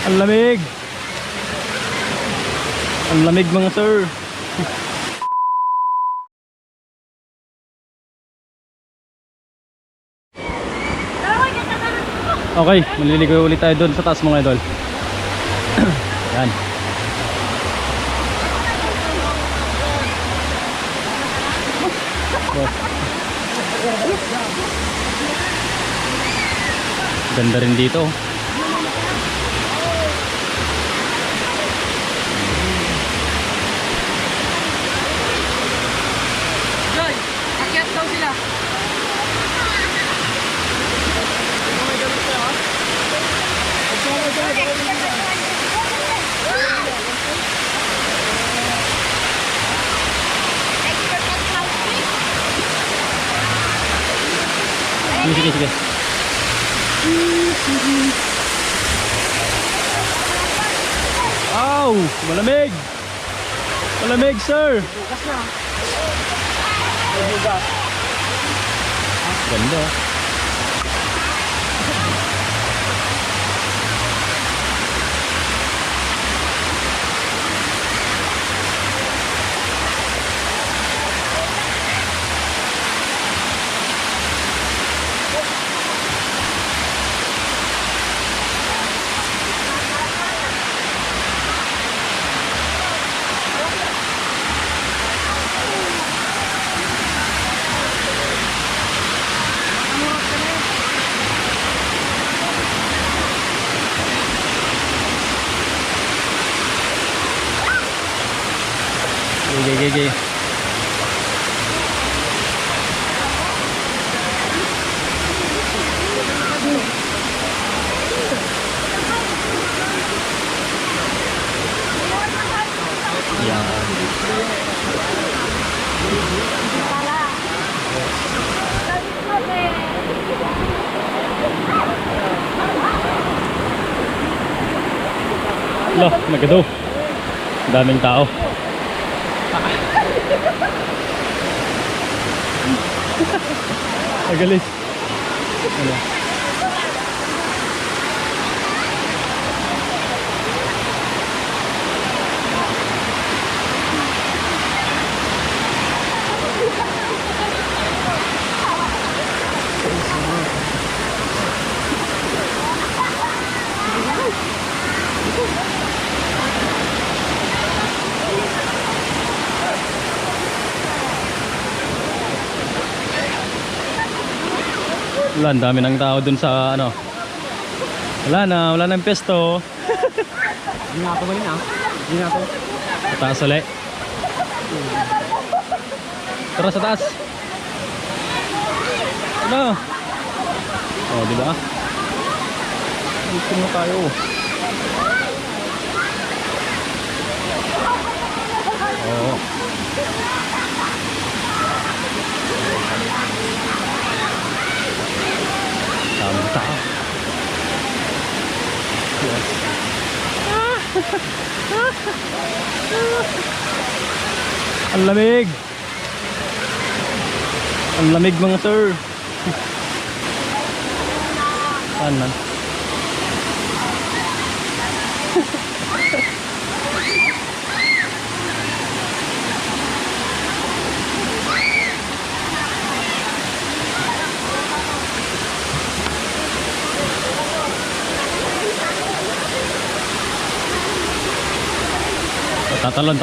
Ang lamig. Ang lamig mga sir. Okay, maliligo ulit tayo doon sa taas mga idol. Yan. Ganda rin dito. Joy, akyat daw sila. Sige, sige. Wow, malamig. Malamig, sir. Ganda. Gigi. Loh, nagado. Daming tao. Agalis. Ano? Wala, ang dami ng tao dun sa ano. Wala na yung pesto. Hindi nga ako ba yun ah? Hindi nga ako. Sa taas ulit. Tara sa taas. Ano? Oh, di ba? Dito na tayo. Oh. Tama. Yes. Ang lamig. Ang lamig mga sir. Saan man? Tatalon.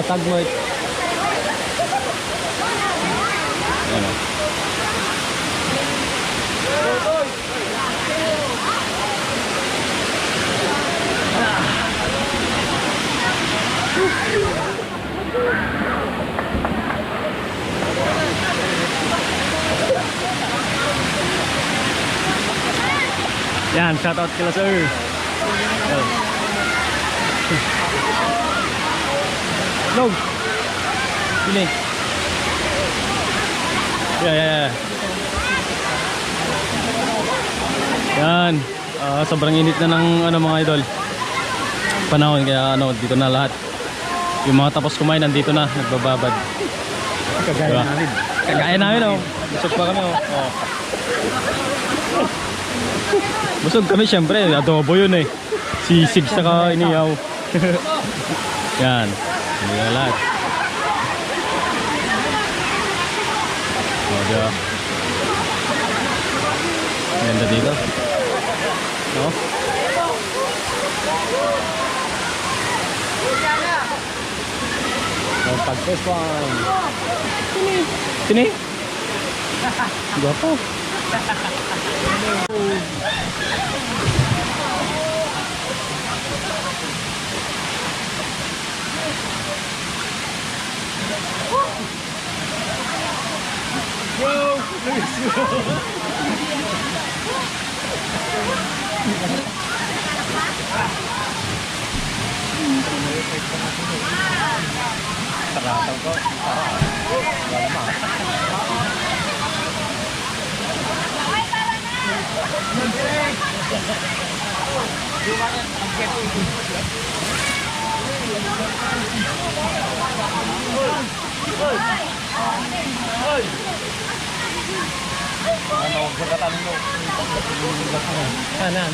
Tag mo. Ano? Yan, shoutout kila sir. No. Sini. Ya. Yan. Sobrang init na ng ano mga idol. Panahon kaya ano dito na lahat. Yung mga tapos kumain nandito na nagbababad. Kagaya Diba? namin. Kagaya namin oh. Busog pa kami oh. Oh. Busog kami syempre, adobo yun eh. Sisig saka iniyaw. Yan. Hindi na lahat. Oh, diba? Ganda dito. Oh. Ang pagpeswan. Sini? Gwapo. Kanan.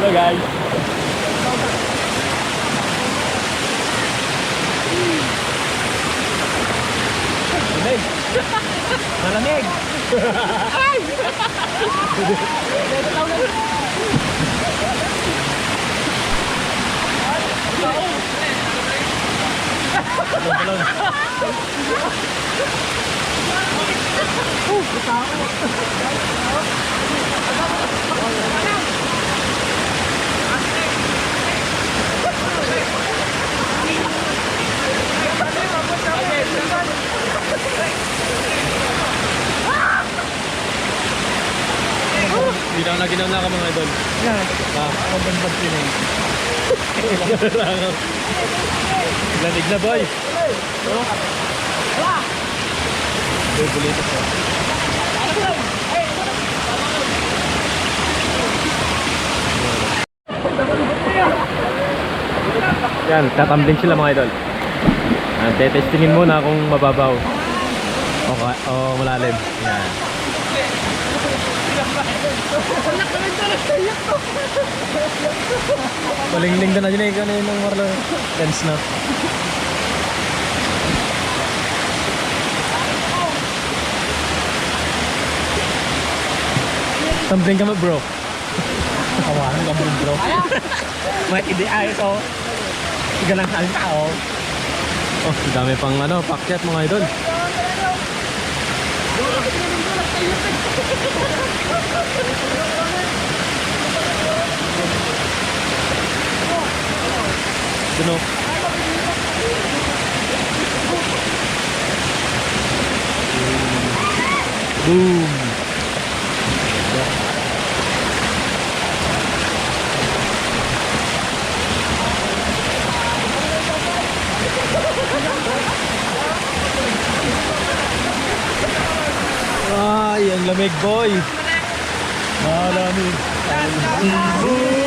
Hello guys. Malamig. Binaw na ginaw na ka mga idol. Yan. Ang banbag yun eh. Lanig na boy. Boy, bulito ko. Yan, tatambling sila mga idol. Tetestingin muna kung mababaw o malalim. Yan. Nalingling na dyan eh kanina ng Marlo. Tense na. Tumbling ka mo bro. Kawahan ka mo bro. May ideal ito. Galang halin tao. Oh, dami pang ano, pakyat mga idol. Sino? Boom. Ay, ang lamig boy. Malamig. Uy,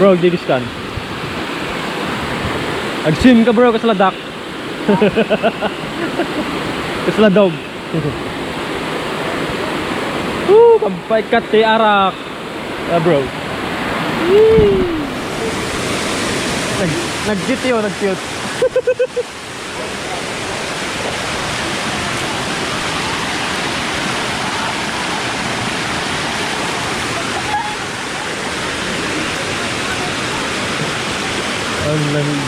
bro, digis kan. Ag-swim ka bro, kasla dak. Kasla dog. Kampay kat ti arak. Bro. Nag-cute yun, nag-cute. Ang lamig.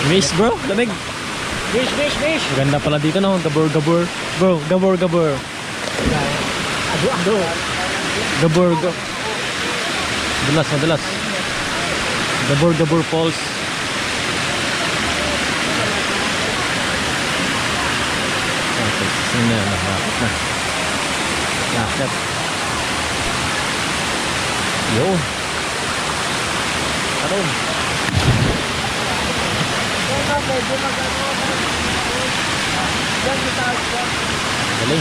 Miss bro, lamig. Bish. Ganda pala dito no, gabor. Bro, gabor. Ado. Gabor. Dalas. Gabor Falls. Okay, sino na nakakit na. Nakakit. Yun. Karoon. Galing.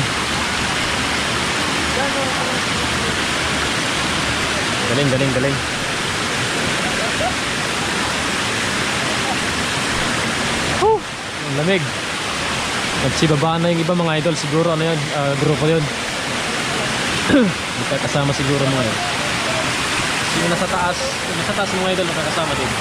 Ang lamig. Nagsibaba na yung iba mga idol. Siguro ano yun, grupo yun. Hindi ka kasama siguro mga yun. Yung nasa taas mga idol nakakasama din.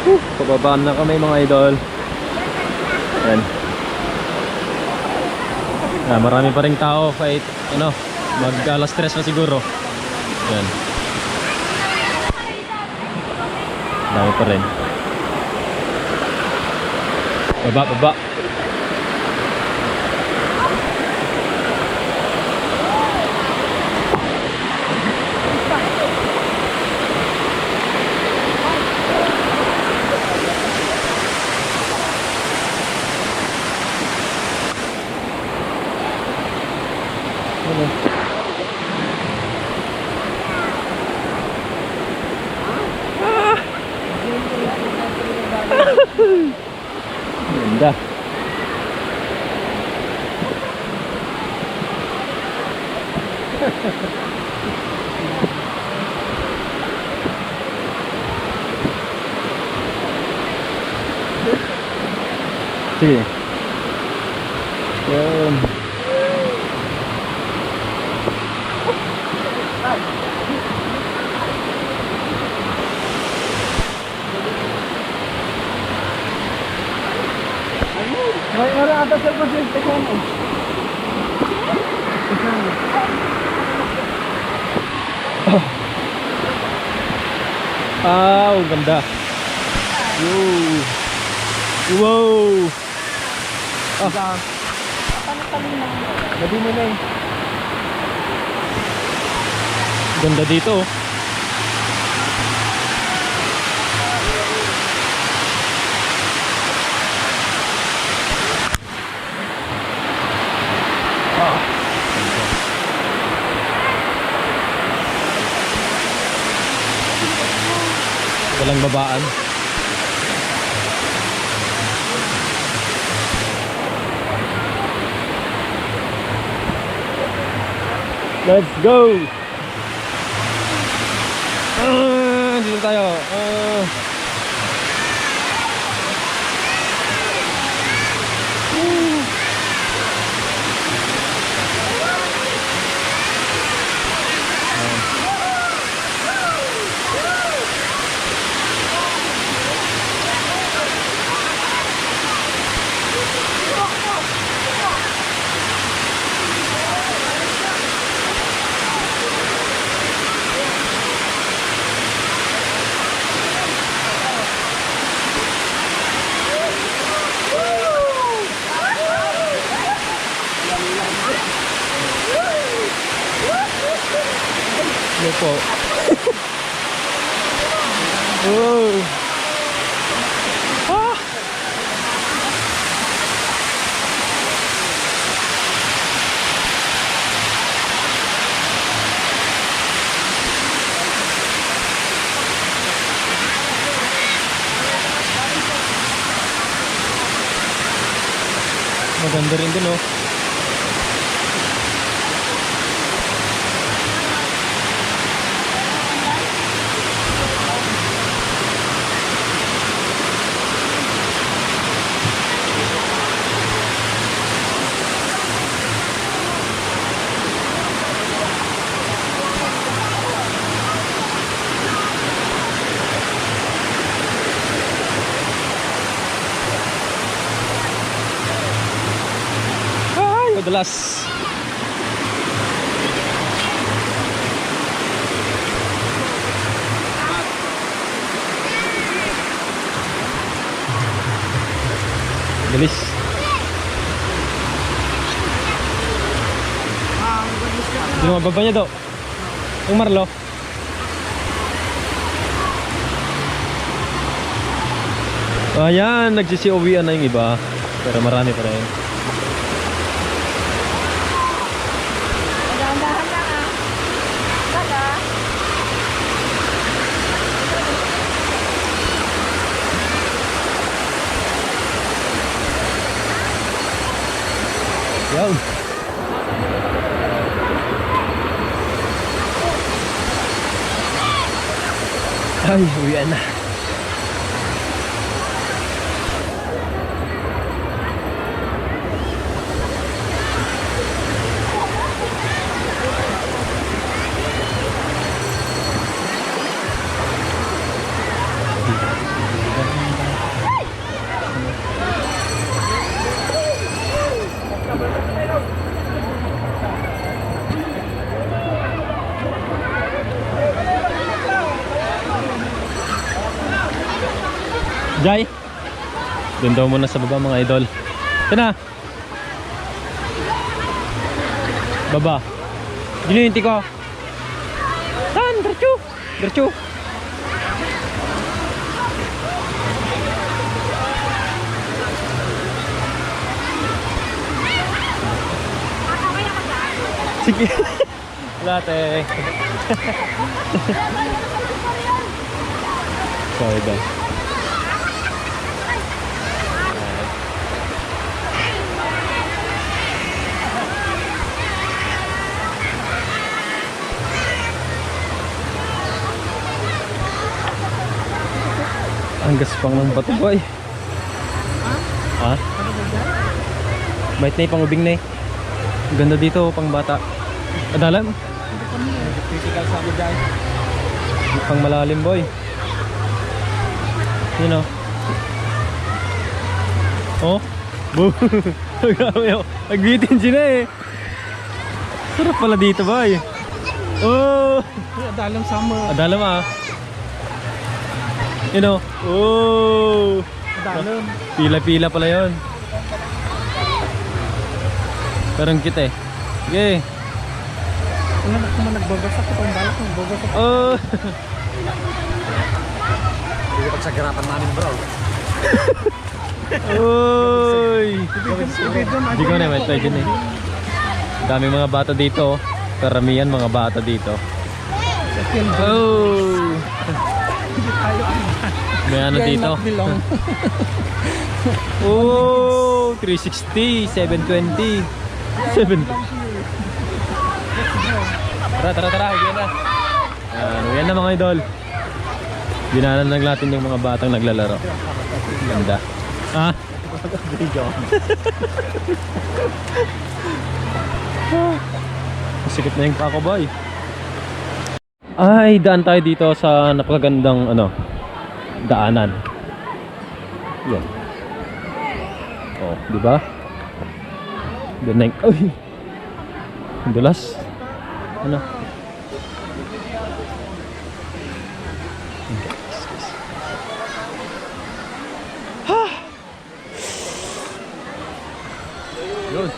Pababaan na kami mga idol. Yan. Marami pa ring tao kahit ano, mag alas 3 na siguro. Yan. Dami pa rin. Baba. Ganda. Sige. Yan. May ata sa pasyente ko mo. Ganda. Wow. Gabi mo na eh. Ganda dito. Walang babaan. Let's go. Dito tayo. Ano po? Oh. Ah. Maganda rin din, oh. Madalas. Bilis. Yung mababa niya daw. Yung Marlo. Ayan, nagsisi-uwian na yung iba. Pero marami pa rin. Dahan-dahan lang ah. Taga. Yan. Ay, uwian na. Jai. Doon daw muna sa baba mga idol. Ito na. Baba. Gininti ko. Saan? Diretso. Diretso. Sige. Latte. Sorry guys. Ang gaspang ng bato boy. Ha? Bait na pang ubing na eh. Ang ganda dito pang bata. Adalam? Physical sa amin dyan. Pang malalim boy. You know. Oh. Boom. Nagbitin sila eh. Sarap pala dito boy. Oh. Dalam summer. Adalam ah. You know. Oh. Dalam. Pila-pila pala yon. Parang cute eh. Sige. Wala na naman nagbabagsak ko. Ang balak nagbabagsak. Oh. Hindi pagsagarapan namin bro. Oy. Hindi ko na may tayo dyan eh. Daming mga bata dito. Karamihan mga bata dito. Oh. May ano dito. Oh, 360, 720. 7. Tara. Yan na. Yan na mga idol. Ginanan lang natin yung mga batang naglalaro. Ganda. Ah? Video. Sikip na yung pako boy. Ay, daan tayo dito sa napakagandang daanan. Yan. Oh, di ba? Ganang, ay. Ang dulas. Ano? Yun.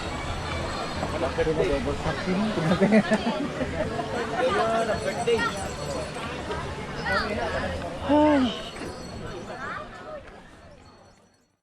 Ay.